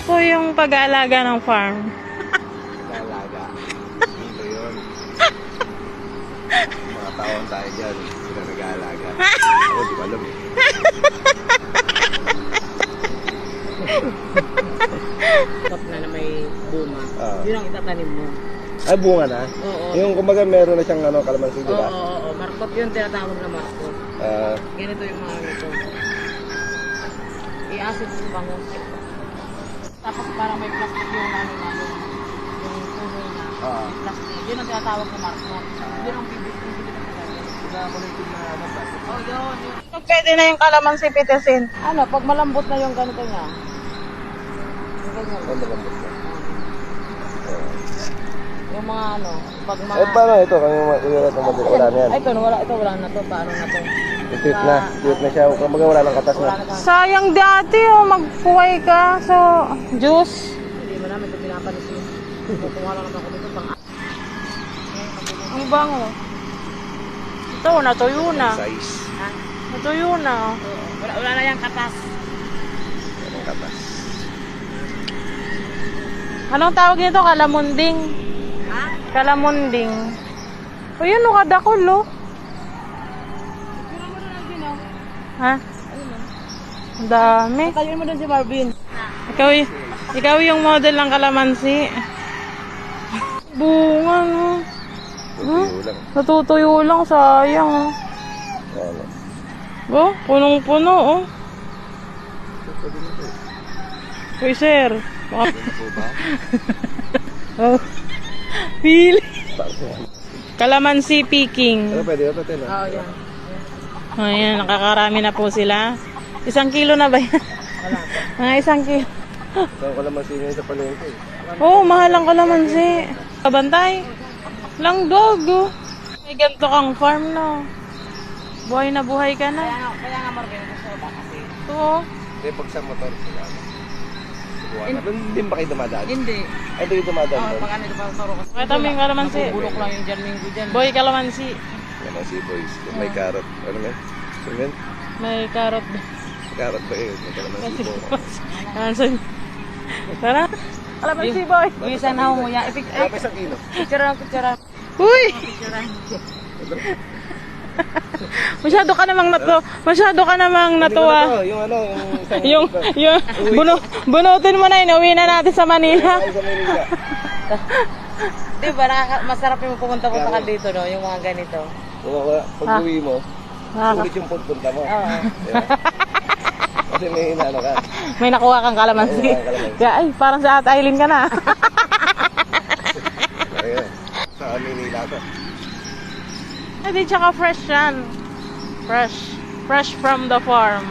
po yung pag-aalaga ng farm? Nag-aalaga. Dito yun. Mga tawang tayo dyan. Sila nag-aalaga. Ako di ko alam eh. Top na may bunga. Yun ang itatanim mo. Ay, bunga na? Oo. Yung kumbaga meron na siyang kalamansi, di ba? Oo. Markot yun, tinatawag na markot. Ganito yung mga nito. I-acid sa bangus. Tapos parang may plastic yung namin. Yung puno na. Plastic. Yun ang tinatawag na markot. Yun ang bibig na talaga. Nakakulitin na plastic. Oh, yun. Pwede na yung kalamansi pitasin. Ano, pag malambot na yung ganito niya. Yung ganyan. Ang malambot na. Yung mga ano, pag mga... Eh, paano ito? Kami wala na yan. Ay, ito, wala na to. Paano na to? Tweet na. Tweet na siya. Kumbaga wala lang katas na. Sayang dati magpuway ka sa juice. Hindi mo namin ito pinapanis yun. Kumuha lang naman ako dito pang... Ang bango. Ito, natuyo na. Size. Ha? Natuyo na. Wala na yung katas. Walang katas. Anong tawag nito? Kalamunding. Ha? Kalamunding. O yun, kadakol, oh. Pura mo na lang din, oh. Ha? Ayun, oh. Ang dami. Tayo mo din si Marvin. Ikaw yung model ng kalamansi. Bunga, no? Tutuyo lang. Natutuyo lang, sayang, oh. Ano? Oh, punong-puno, oh. Pwede na ito. Uy, sir. Pwede na po ba? Oh. Pili. Bakit? Kalamansi picking. Ano pwede ito? Ito Oo, yan. Ayan, nakakarami na po sila. 1 kilo na ba yan? Wala pa. Mga 1 kilo. Saan ko naman sino sa palengke? Oo, mahal ang kalamansi. Kabantay. Lang gogo. May ganito kang farm, no? Buhay na buhay ka na. Kaya nga Marvin, gusto ko ba kasi? Oo. Hindi, pag sa motor sila. Subuhan na. Doon din ba kayo dumadaan? Hindi. Ay, ito yung dumadaan Oo, doon. pag ano ito pa taro kasi. Kaya kami yung kalamansi. Bulok lang yung dyan, minggo dyan. Boy, kalamansi. Yan ang si boys. Yung may carrot. Ano nga? Ano nga? May carrot. Carrot ba yun? May kalamansi po. Kalamansi. Tara. Kalamansi, boy. Uy, sana mo ya. Kaya pa 1 kilo. Picture lang, picture lang. Uy! Picture lang. Masyado ka namang natuwa. Yung ano, yung... Yung bunutin mo na yun. Uwi na natin sa Manila. Ay, sa Manila. Di ba, masarap yung pumunta-punta ka dito, no? Yung mga ganito. Pag uwi mo, ulit yung punta mo. Oo. Diba? Kasi may hinano ka. May nakuha kang kalamansi. May nakuha kang kalamansi. Kaya, ay, parang sa Ate Aileen ka na. Ayun. Sa Manila to. Ay, di, tsaka fresh yan. Fresh. Fresh from the farm.